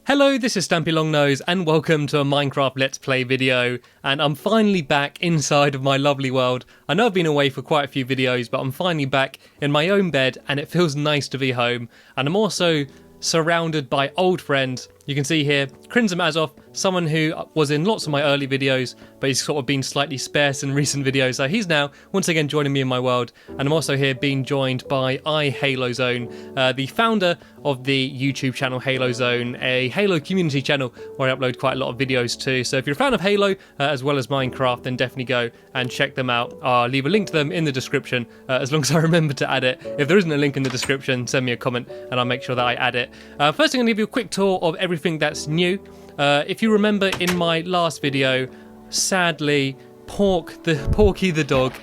Hello, this is Stampylonghead and welcome to a Minecraft Let's Play video, and I'm finally back inside of my lovely world. I know I've been away for quite a few videos, but I'm finally back in my own bed and it feels nice to be home. And I'm also surrounded by old friends. You can see here, Crimson Azov, someone who was in lots of my early videos, but he's sort of been slightly sparse in recent videos, so he's now once again joining me in my world. And I'm also here being joined by HaloZone, the founder of the YouTube channel HaloZone, a Halo community channel where I upload quite a lot of videos too. So if you're a fan of Halo as well as Minecraft, then definitely go and check them out. I'll leave a link to them in the description as long as I remember to add it. If there isn't a link in the description, send me a comment and I'll make sure that I add it. First, I'm going to give you a quick tour of everything that's new. If you remember in my last video, sadly, Porky the dog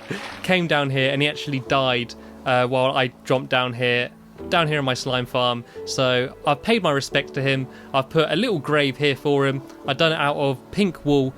came down here and he actually died while I jumped down here in my slime farm. So I've paid my respects to him. I've put a little grave here for him. I've done it out of pink wool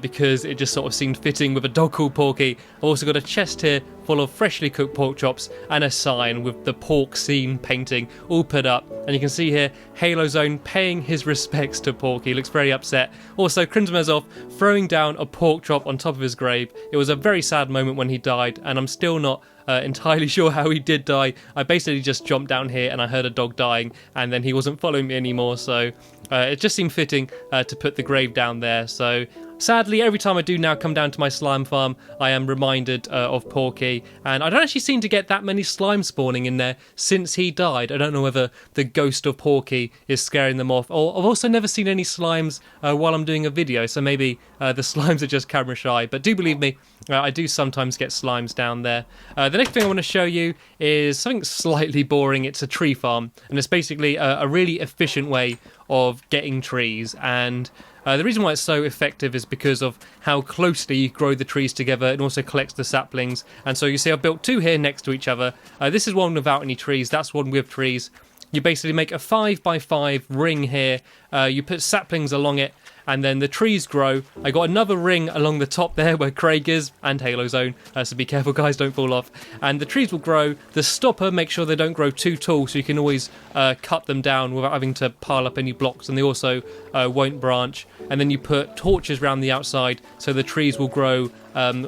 because it just sort of seemed fitting with a dog called Porky. I've also got a chest here full of freshly cooked pork chops and a sign with the pork scene painting all put up. And you can see here HaloZone paying his respects to Porky. He looks very upset. Also, Crimson Azov throwing down a pork chop on top of his grave. It was a very sad moment when he died, and I'm still not entirely sure how he did die. I basically just jumped down here and I heard a dog dying, and then he wasn't following me anymore, so it just seemed fitting to put the grave down there. So sadly, every time I do now come down to my slime farm, I am reminded of Porky, and I don't actually seem to get that many slime spawning in there since he died. I don't know whether the ghost of Porky is scaring them off, or I've also never seen any slimes while I'm doing a video, so maybe the slimes are just camera shy, but do believe me, I do sometimes get slimes down there. The next thing I want to show you is something slightly boring. It's a tree farm, and it's basically a really efficient way of getting trees, and the reason why it's so effective is because of how closely you grow the trees together and also collects the saplings. And so you see I've built two here next to each other. This is one without any trees, that's one with trees. You basically make a 5x5 ring here, you put saplings along it, and then the trees grow. I got another ring along the top there where Craig is, and HaloZone, so be careful guys, don't fall off. And the trees will grow. The stopper makes sure they don't grow too tall, so you can always cut them down without having to pile up any blocks, and they also won't branch. And then you put torches around the outside, so the trees will grow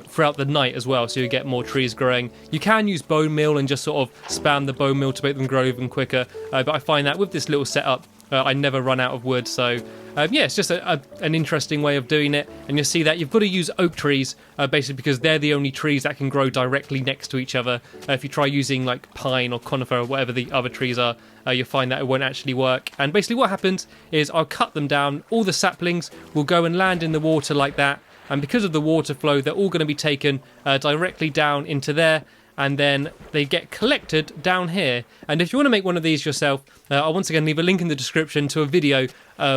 throughout the night as well, so you get more trees growing. You can use bone meal and just sort of spam the bone meal to make them grow even quicker, but I find that with this little setup, I never run out of wood. So yeah, it's just an interesting way of doing it. And you'll see that you've got to use oak trees basically because they're the only trees that can grow directly next to each other. If you try using like pine or conifer or whatever the other trees are, you'll find that it won't actually work. And basically what happens is I'll cut them down, all the saplings will go and land in the water like that, and because of the water flow they're all going to be taken directly down into there, and then they get collected down here. And if you want to make one of these yourself, I'll once again leave a link in the description to a video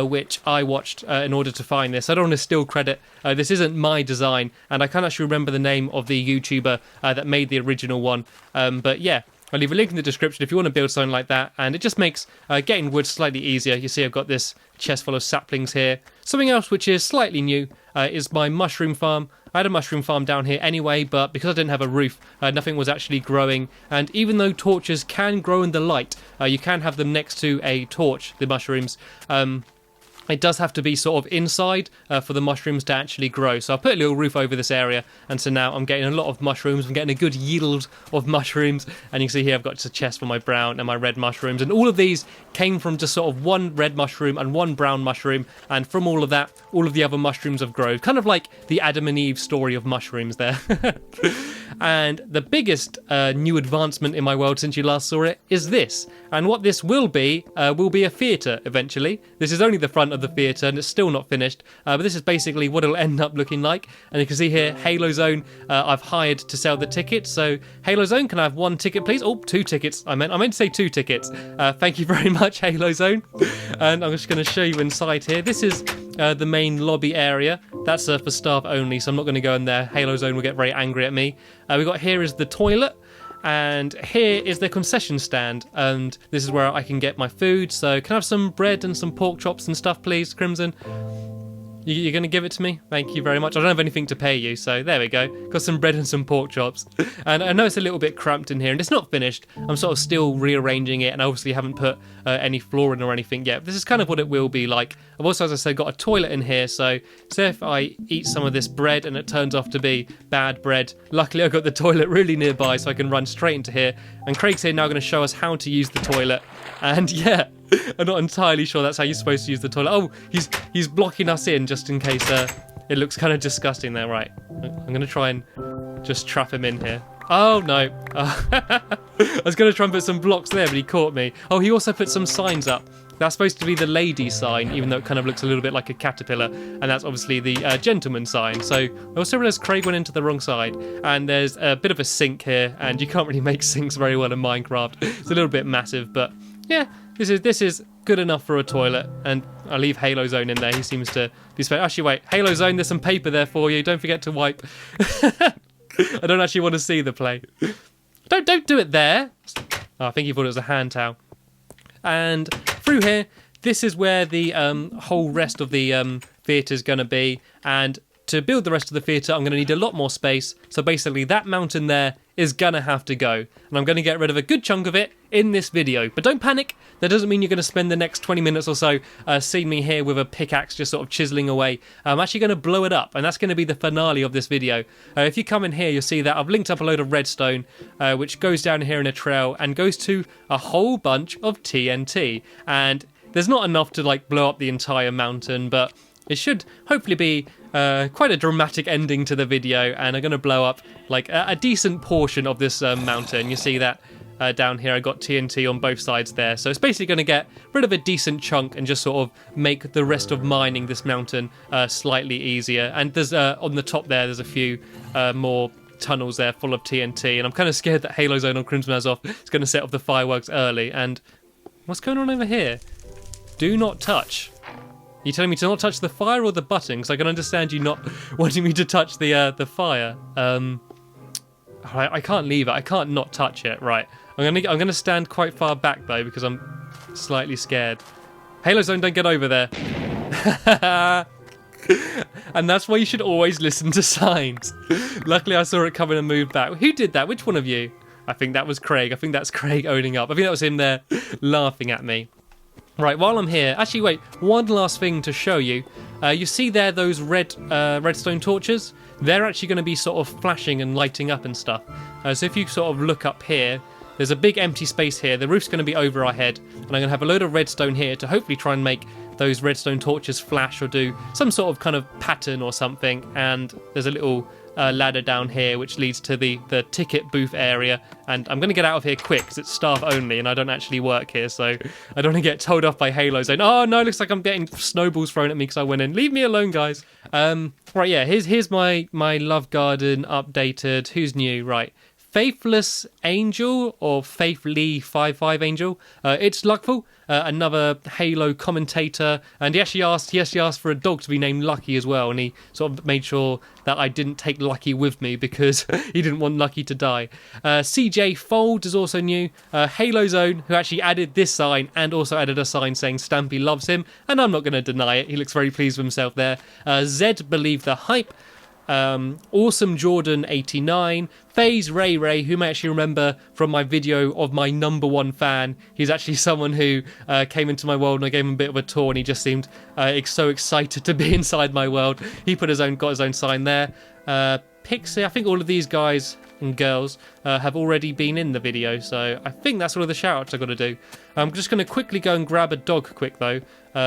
which I watched in order to find this. I don't want to steal credit, this isn't my design, and I can't actually remember the name of the YouTuber that made the original one, but yeah, I'll leave a link in the description if you want to build something like that, and it just makes getting wood slightly easier. You see I've got this chest full of saplings here. Something else which is slightly new is my mushroom farm. I had a mushroom farm down here anyway, but because I didn't have a roof, nothing was actually growing. And even though torches can grow in the light, you can have them next to a torch, the mushrooms. It does have to be sort of inside for the mushrooms to actually grow. So I put a little roof over this area, and so now I'm getting a lot of mushrooms. I'm getting a good yield of mushrooms, and you can see here I've got just a chest for my brown and my red mushrooms, and all of these came from just sort of one red mushroom and one brown mushroom, and from all of that, all of the other mushrooms have grown. Kind of like the Adam and Eve story of mushrooms there. And the biggest new advancement in my world since you last saw it is this. And what this will be a theatre eventually. This is only the front of the theatre and it's still not finished, but this is basically what it'll end up looking like. And you can see here HaloZone I've hired to sell the tickets. So HaloZone, can I have one ticket please? Oh, two tickets. I meant to say two tickets. Thank you very much HaloZone. And I'm just going to show you inside here. This is the main lobby area. That's for staff only, so I'm not going to go in there. HaloZone will get very angry at me. We got here is the toilet, and here is the concession stand, and this is where I can get my food. So can I have some bread and some pork chops and stuff please, Crimson? You're going to give it to me? Thank you very much. I don't have anything to pay you, so there we go. Got some bread and some pork chops. And I know it's a little bit cramped in here, and it's not finished. I'm sort of still rearranging it, and I obviously haven't put any flooring or anything yet. This is kind of what it will be like. I've also, as I said, got a toilet in here, so say if I eat some of this bread and it turns off to be bad bread, luckily I've got the toilet really nearby, so I can run straight into here. And Craig's here now going to show us how to use the toilet. And yeah, I'm not entirely sure that's how you're supposed to use the toilet. Oh, he's blocking us in just in case it looks kind of disgusting there. Right, I'm going to try and just trap him in here. Oh, no. I was going to try and put some blocks there, but he caught me. Oh, he also put some signs up. That's supposed to be the lady sign, even though it kind of looks a little bit like a caterpillar. And that's obviously the gentleman sign. So I also realised Craig went into the wrong side. And there's a bit of a sink here. And you can't really make sinks very well in Minecraft. It's a little bit massive, but yeah, this is good enough for a toilet. And I'll leave Halo Zone in there. He seems to be... Actually, wait. Halo Zone, there's some paper there for you. Don't forget to wipe. I don't actually want to see the plate. Don't do it there. Oh, I think he thought it was a hand towel. And through here, this is where the whole rest of the theatre is going to be. And to build the rest of the theatre, I'm going to need a lot more space. So basically, that mountain there is going to have to go. And I'm going to get rid of a good chunk of it in this video. But don't panic. That doesn't mean you're going to spend the next 20 minutes or so seeing me here with a pickaxe just sort of chiseling away. I'm actually going to blow it up, and that's going to be the finale of this video. If you come in here, you'll see that I've linked up a load of redstone, which goes down here in a trail and goes to a whole bunch of TNT. And there's not enough to like blow up the entire mountain, but it should hopefully be quite a dramatic ending to the video, and I'm going to blow up like a decent portion of this mountain. You see that down here I got TNT on both sides there, so it's basically going to get rid of a decent chunk and just sort of make the rest of mining this mountain slightly easier. And there's on the top there's a few more tunnels there full of TNT, and I'm kind of scared that Halo Zone on Crimson Azoth is going to set off the fireworks early. And what's going on over here? Do not touch. You telling me to not touch the fire or the button? Because I can understand you not wanting me to touch the fire. I can't leave it. I can't not touch it. Right. I'm gonna stand quite far back though because I'm slightly scared. Halo Zone, don't get over there. And that's why you should always listen to signs. Luckily, I saw it coming and moved back. Who did that? Which one of you? I think that was Craig. I think that's Craig owning up. I think that was him there laughing at me. Right, while I'm here, actually wait, one last thing to show you. You see there those redstone torches? They're actually going to be sort of flashing and lighting up and stuff. So if you sort of look up here, there's a big empty space here. The roof's going to be over our head, and I'm going to have a load of redstone here to hopefully try and make those redstone torches flash or do some sort of kind of pattern or something. And there's a little ladder down here which leads to the ticket booth area, and I'm going to get out of here quick because it's staff only and I don't actually work here, so I don't want to get told off by Halo Zone. Oh no, looks like I'm getting snowballs thrown at me because I went in. Leave me alone, guys. Right, yeah, here's my love garden updated. Who's new? Right, Faithless Angel, or Faithly 55 Angel. It's Luckful, another Halo commentator, and he actually asked for a dog to be named Lucky as well, and he sort of made sure that I didn't take Lucky with me because he didn't want Lucky to die. CJ Fold is also new. Halo Zone, who actually added this sign and also added a sign saying Stampy loves him, and I'm not going to deny it. He looks very pleased with himself there. Zed Believe the Hype. Awesome Jordan 89, FaZe Ray, who may actually remember from my video of my #1 fan. He's actually someone who came into my world and I gave him a bit of a tour, and he just seemed so excited to be inside my world. He got his own sign there. Pixie, I think all of these guys and girls have already been in the video, so I think that's all of the shout-outs I've got to do. I'm just going to quickly go and grab a dog quick though,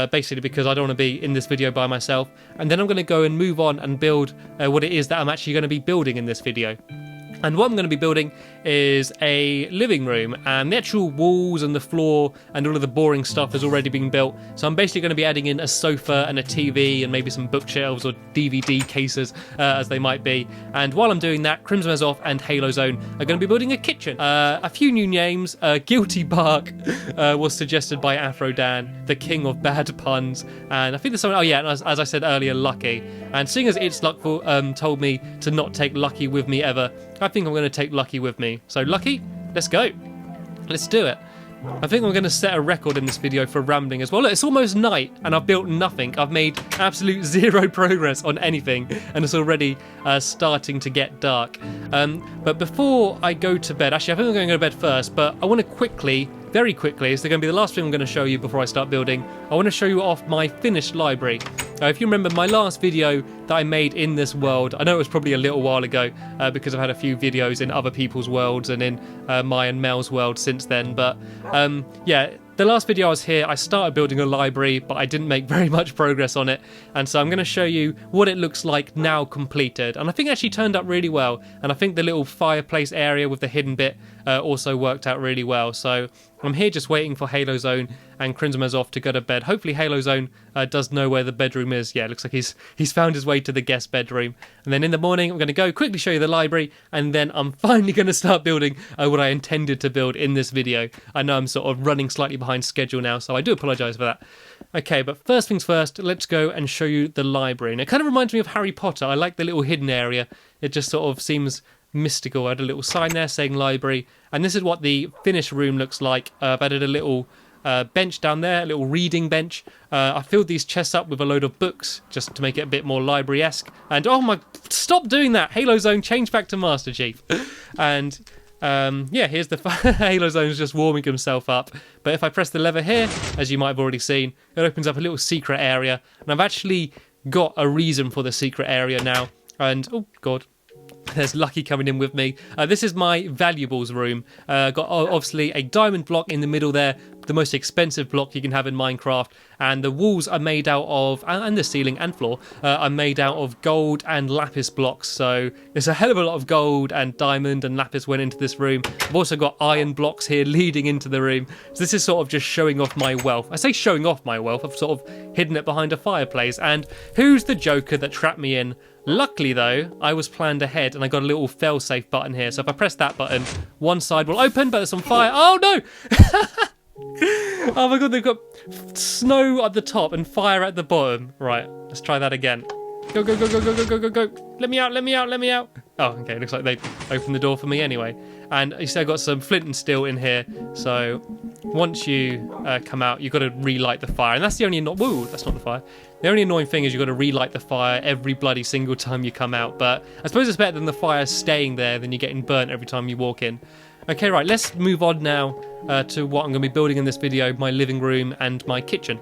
basically because I don't want to be in this video by myself, and then I'm going to go and move on and build what it is that I'm actually going to be building in this video. And what I'm going to be building is a living room, and the actual walls and the floor and all of the boring stuff has already been built. So I'm basically going to be adding in a sofa and a TV and maybe some bookshelves or DVD cases as they might be. And while I'm doing that, Crimson Azoth and Halo Zone are going to be building a kitchen. A few new names. Guilty Bark was suggested by Afro Dan, the king of bad puns. And I think there's someone, oh yeah, as I said earlier, Lucky. And seeing as It's Luckful told me to not take Lucky with me ever, I think I'm going to take Lucky with me. So Lucky, let's go. Let's do it. I think I'm going to set a record in this video for rambling as well. Look, it's almost night and I've built nothing. I've made absolute zero progress on anything and it's already starting to get dark. But before I go to bed, actually I think I'm going to go to bed first, but I want to quickly, very quickly, it's going to be the last thing I'm going to show you before I start building. I want to show you off my finished library. If you remember my last video that I made in this world, I know it was probably a little while ago because I've had a few videos in other people's worlds and in my and Mel's world since then, but yeah, the last video I was here, I started building a library, but I didn't make very much progress on it, and so I'm going to show you what it looks like now completed, and I think it actually turned up really well, and I think the little fireplace area with the hidden bit also worked out really well. So I'm here just waiting for Halo Zone and Crimson off to go to bed. Hopefully Halo Zone does know where the bedroom is. Yeah, it looks like he's found his way to the guest bedroom. And then in the morning, I'm going to go quickly show you the library, and then I'm finally going to start building what I intended to build in this video. I know I'm sort of running slightly behind schedule now, so I do apologise for that. Okay, but first things first, let's go and show you the library. And it kind of reminds me of Harry Potter. I like the little hidden area. It just sort of seems mystical. I had a little sign there saying library, and this is what the finished room looks like. I've added a little bench down there, a little reading bench. I filled these chests up with a load of books just to make it a bit more library-esque. And oh my, stop doing that! Halo Zone, change back to Master Chief. And yeah, here's the Halo Zone's just warming himself up. But if I press the lever here, as you might have already seen, it opens up a little secret area. And I've actually got a reason for the secret area now. And oh god, there's Lucky coming in with me. This is my valuables room. Got obviously a diamond block in the middle there, the most expensive block you can have in Minecraft, and the walls are made out of, and the ceiling and floor are made out of gold and lapis blocks. So there's a hell of a lot of gold and diamond and lapis went into this room. I've also got iron blocks here leading into the room. So this is sort of just showing off my wealth. I say showing off my wealth, I've sort of hidden it behind a fireplace. And who's the joker that trapped me in? Luckily though, I was planned ahead and I got a little fail-safe button here. So if I press that button, one side will open, but it's on fire. Oh no! Oh my god, they've got snow at the top and fire at the bottom. Right, let's try that again. Go, go, go, go, go, go, go, go, go. Let me out, let me out, let me out. Oh, okay, looks like they opened the door for me anyway. And you see I've got some flint and steel in here. So once you come out, you've got to relight the fire. And that's the only... Woo, that's not the fire. The only annoying thing is you've got to relight the fire every bloody single time you come out. But I suppose it's better than the fire staying there than you getting burnt every time you walk in. Okay, right, let's move on now to what I'm going to be building in this video, my living room and my kitchen.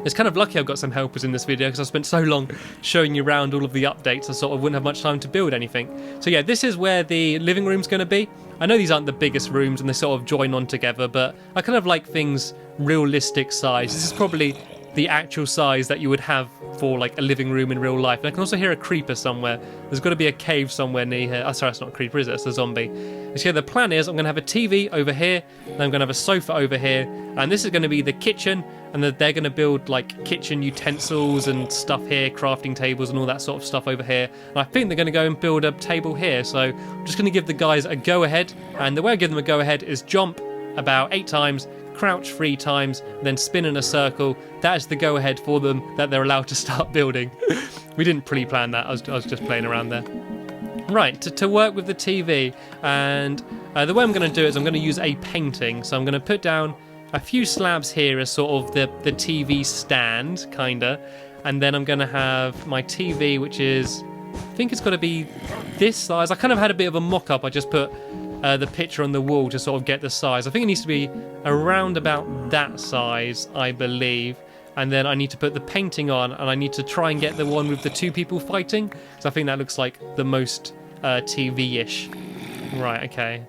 It's kind of lucky I've got some helpers in this video because I spent so long showing you around all of the updates I sort of wouldn't have much time to build anything. So yeah, this is where the living room's going to be. I know these aren't the biggest rooms and they sort of join on together, but I kind of like things realistic size. This is probably the actual size that you would have for like a living room in real life. And I can also hear a creeper somewhere. There's got to be a cave somewhere near here. Oh, sorry, it's not a creeper, is it? It's a zombie. So yeah, the plan is I'm going to have a TV over here, and I'm going to have a sofa over here, and this is going to be the kitchen, and they're going to build like kitchen utensils and stuff here, crafting tables and all that sort of stuff over here. And I think they're going to go and build a table here. So I'm just going to give the guys a go ahead, and the way I give them a go ahead is jump about 8 times, crouch 3 times, then spin in a circle. That is the go ahead for them that they're allowed to start building. We didn't pre-plan that, I was just playing around there. Right, to work with the TV, and the way I'm going to do it is I'm going to use a painting. So I'm going to put down a few slabs here as sort of the TV stand, kinda, and then I'm going to have my TV, which is, I think it's got to be this size. I kind of had a bit of a mock-up. I just put the picture on the wall to sort of get the size. I think it needs to be around about that size, I believe. And then I need to put the painting on, and I need to try and get the one with the 2 people fighting, because I think that looks like the most TV-ish. Right, okay.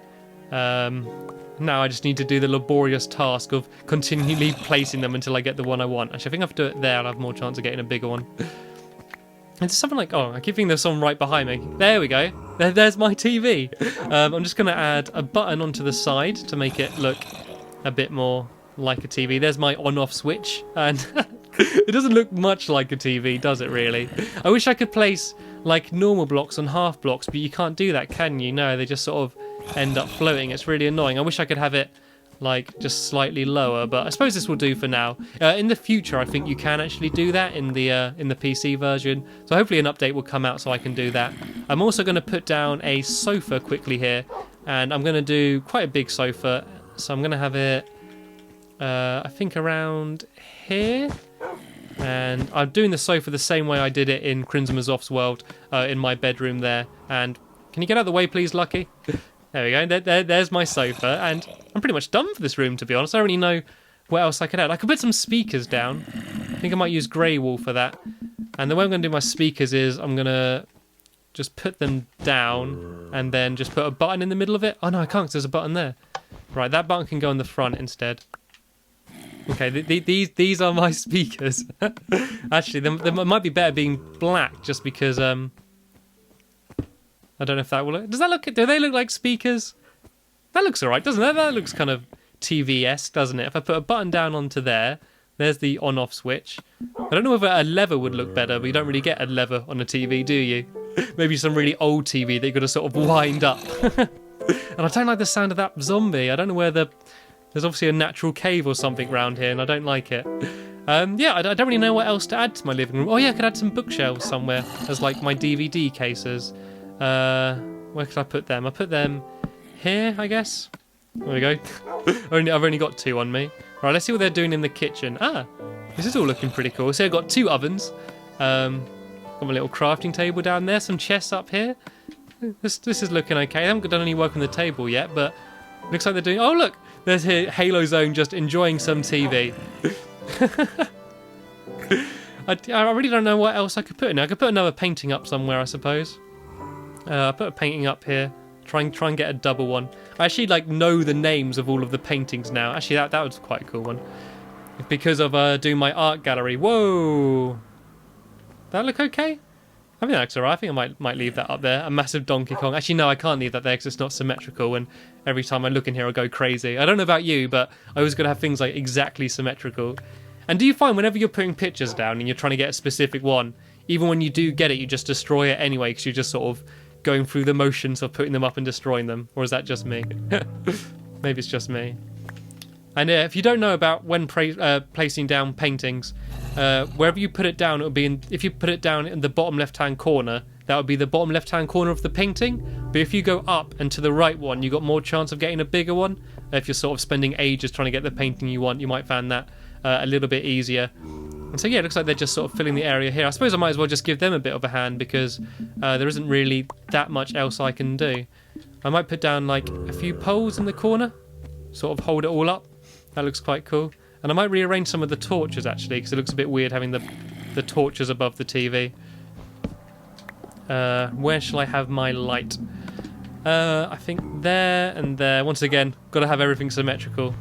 Now I just need to do the laborious task of continually placing them until I get the one I want. Actually, I think if I do it there, I'll have more chance of getting a bigger one. It's something like, oh, I keep thinking there's someone right behind me. There we go. There's my TV. I'm just going to add a button onto the side to make it look a bit more like a TV. There's my on-off switch, and it doesn't look much like a TV, does it really? I wish I could place like normal blocks on half blocks, but you can't do that, can you? No, they just sort of end up floating. It's really annoying. I wish I could have it like just slightly lower, but I suppose this will do for now. In the future, I think you can actually do that in the PC version, so hopefully an update will come out so I can do that. I'm also going to put down a sofa quickly here, and I'm going to do quite a big sofa. So I'm going to have it, I think, around here. And I'm doing the sofa the same way I did it in Crimson Mazov's world, in my bedroom there. And can you get out of the way, please, Lucky? There we go. There's my sofa. And I'm pretty much done for this room, to be honest. I don't really know what else I could add. I could put some speakers down. I think I might use grey wool for that. And the way I'm going to do my speakers is I'm going to just put them down and then just put a button in the middle of it. Oh, no, I can't because there's a button there. Right, that button can go in the front instead. Okay, these are my speakers. Actually, they might be better being black just because... I don't know if that will look... Do they look like speakers? That looks alright, doesn't it? That looks kind of TV-esque, doesn't it? If I put a button down onto there, there's the on-off switch. I don't know whether a lever would look better, but you don't really get a lever on a TV, do you? Maybe some really old TV that you've got to sort of wind up. And I don't like the sound of that zombie. I don't know where there's obviously a natural cave or something around here, and I don't like it. Yeah, I don't really know what else to add to my living room. Oh yeah, I could add some bookshelves somewhere as like my DVD cases. Where could I put them? I put them here, I guess. There we go. I've only got 2 on me. Right, let's see what they're doing in the kitchen. This is all looking pretty cool. So I've got 2 ovens. Got my little crafting table down there. Some chests up here. This is looking okay. I haven't done any work on the table yet, but looks like they're doing... Oh, look! There's here Halo Zone just enjoying some TV. I really don't know what else I could put in there. I could put another painting up somewhere, I suppose. I put a painting up here. Try and get a double one. I actually know the names of all of the paintings now. Actually, that was quite a cool one. Because of doing my art gallery. Whoa! That look okay? I think that's alright. I think I might leave that up there. A massive Donkey Kong. Actually, no, I can't leave that there because it's not symmetrical. And every time I look in here, I go crazy. I don't know about you, but I always got to have things like exactly symmetrical. And do you find whenever you're putting pictures down and you're trying to get a specific one, even when you do get it, you just destroy it anyway because you're just sort of going through the motions of putting them up and destroying them? Or is that just me? Maybe it's just me. And if you don't know about when placing down paintings, wherever you put it down, it will be if you put it down in the bottom left-hand corner, that would be the bottom left-hand corner of the painting. But if you go up and to the right one, you've got more chance of getting a bigger one. If you're sort of spending ages trying to get the painting you want, you might find that a little bit easier. And so yeah, it looks like they're just sort of filling the area here. I suppose I might as well just give them a bit of a hand because there isn't really that much else I can do. I might put down a few poles in the corner, sort of hold it all up. That looks quite cool. And I might rearrange some of the torches actually because it looks a bit weird having the torches above the TV. Where shall I have my light? I think there and there. Once again, got to have everything symmetrical.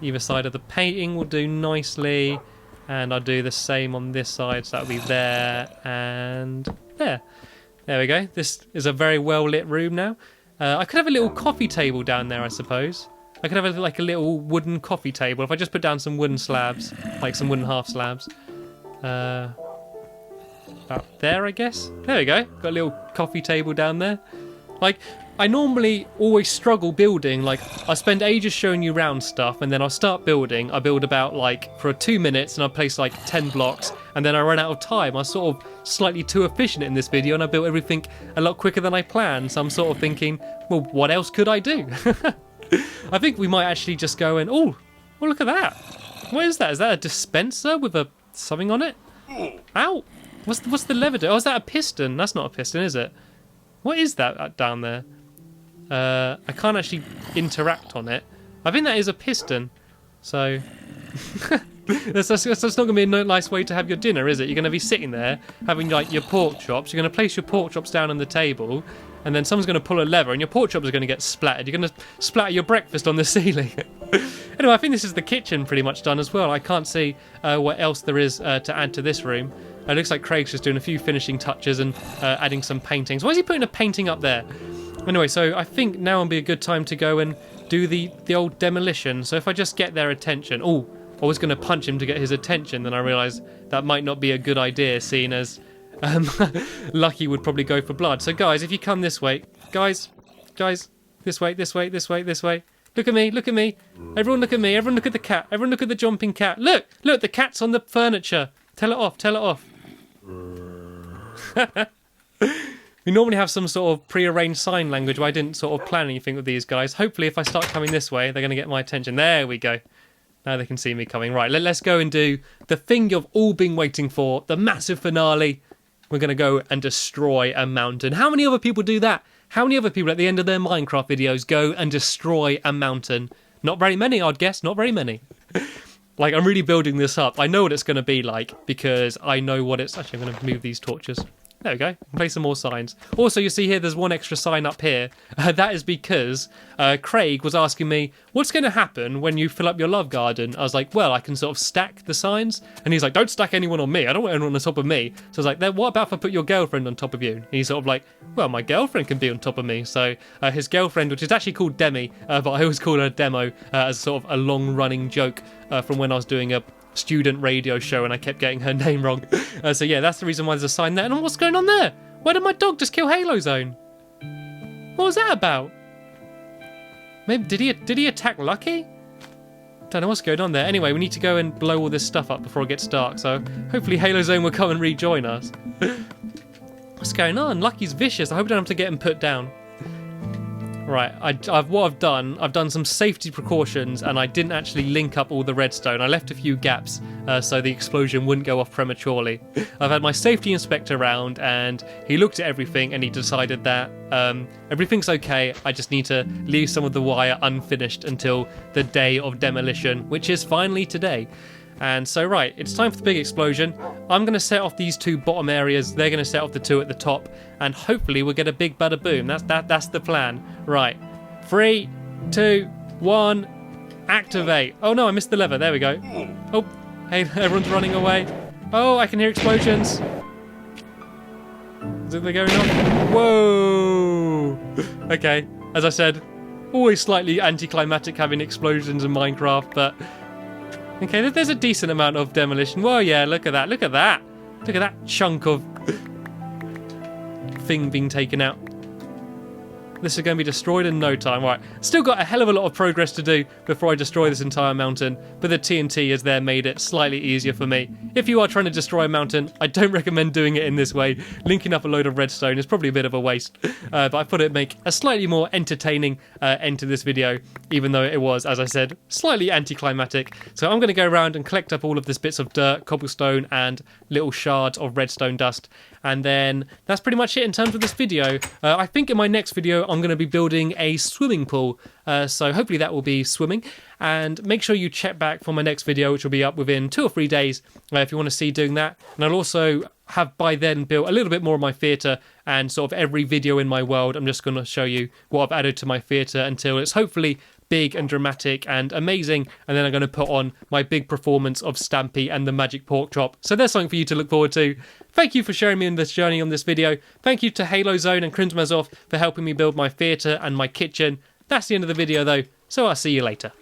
Either side of the painting will do nicely, and I'll do the same on this side, so that'll be there and there. There we go. This is a very well lit room now. I could have a little coffee table down there, I suppose. I could have a little wooden coffee table if I just put down some wooden slabs, like some wooden half slabs. About there, I guess. There we go. Got a little coffee table down there. I normally always struggle building. I spend ages showing you around stuff, and then I'll start building. I build about for 2 minutes, and I'll place 10 blocks, and then I run out of time. I'm sort of slightly too efficient in this video, and I built everything a lot quicker than I planned. So I'm sort of thinking, well, what else could I do? I think we might actually just go and oh, look at that. What is that? Is that a dispenser with something on it? Ow! What's the lever do? Oh, is that a piston? That's not a piston, is it? What is that down there? I can't actually interact on it. I think that is a piston. So that's not going to be a nice way to have your dinner, is it? You're going to be sitting there having your pork chops. You're going to place your pork chops down on the table, and then someone's going to pull a lever, and your pork chops are going to get splattered. You're going to splatter your breakfast on the ceiling. Anyway, I think this is the kitchen pretty much done as well. I can't see what else there is to add to this room. It looks like Craig's just doing a few finishing touches and adding some paintings. Why is he putting a painting up there? Anyway, so I think now would be a good time to go and do the old demolition. So if I just get their attention... Oh, I was going to punch him to get his attention, then I realised that might not be a good idea, seeing as Lucky would probably go for blood. So guys, if you come this way... Guys, this way. Look at me. Everyone look at me. Everyone look at the cat. Everyone look at the jumping cat. Look, the cat's on the furniture. Tell it off. We normally have some sort of pre-arranged sign language, but I didn't sort of plan anything with these guys. Hopefully if I start coming this way, they're going to get my attention. There we go. Now they can see me coming. Right, let's go and do the thing you've all been waiting for, the massive finale. We're going to go and destroy a mountain. How many other people do that? How many other people at the end of their Minecraft videos go and destroy a mountain? Not very many, I'd guess. Not very many. Like, I'm really building this up. I know what it's going to be like because I know what it's... Actually, I'm going to move these torches. There we go. Place some more signs. Also, you see here, there's one extra sign up here. That is because Craig was asking me, what's going to happen when you fill up your love garden? I was like, well, I can sort of stack the signs. And he's like, don't stack anyone on me. I don't want anyone on top of me. So I was like, then what about if I put your girlfriend on top of you? And he's sort of like, well, my girlfriend can be on top of me. So his girlfriend, which is actually called Demi, but I always call her Demo as sort of a long-running joke from when I was doing a student radio show and I kept getting her name wrong. So yeah, that's the reason why there's a sign there. And what's going on there? Why did my dog just kill Halo Zone? What was that about? Maybe did he attack Lucky? Don't know what's going on there. Anyway, we need to go and blow all this stuff up before it gets dark. So hopefully Halo Zone will come and rejoin us. What's going on? Lucky's vicious. I hope I don't have to get him put down. Right, I've done some safety precautions and I didn't actually link up all the redstone. I left a few gaps so the explosion wouldn't go off prematurely. I've had my safety inspector around and he looked at everything and he decided that everything's okay. I just need to leave some of the wire unfinished until the day of demolition, which is finally today. And so, right, it's time for the big explosion. I'm going to set off these two bottom areas. They're going to set off the two at the top. And hopefully we'll get a big bada boom. That's the plan. Right. 3, 2, 1. Activate. Oh, no, I missed the lever. There we go. Oh, hey, everyone's running away. Oh, I can hear explosions. Is it they're going off? Whoa. Okay, as I said, always slightly anticlimactic having explosions in Minecraft, but... Okay, there's a decent amount of demolition. Whoa, yeah, look at that, look at that. Look at that chunk of thing being taken out. This is going to be destroyed in no time. Right, still got a hell of a lot of progress to do before I destroy this entire mountain, but the TNT has there made it slightly easier for me. If you are trying to destroy a mountain, I don't recommend doing it in this way. Linking up a load of redstone is probably a bit of a waste, but I thought it'd make a slightly more entertaining end to this video, even though it was, as I said, slightly anticlimactic. So I'm going to go around and collect up all of this bits of dirt, cobblestone, and little shards of redstone dust. And then that's pretty much it in terms of this video. I think in my next video, I'm going to be building a swimming pool. So hopefully that will be swimming. And make sure you check back for my next video, which will be up within 2 or 3 days if you want to see doing that. And I'll also have by then built a little bit more of my theatre, and sort of every video in my world, I'm just going to show you what I've added to my theatre until it's hopefully big and dramatic and amazing, and then I'm going to put on my big performance of Stampy and the Magic Pork Chop. So there's something for you to look forward to. Thank you for sharing me in this journey on this video. Thank you to Halo Zone and Crimsmazov for helping me build my theatre and my kitchen. That's the end of the video though, so I'll see you later.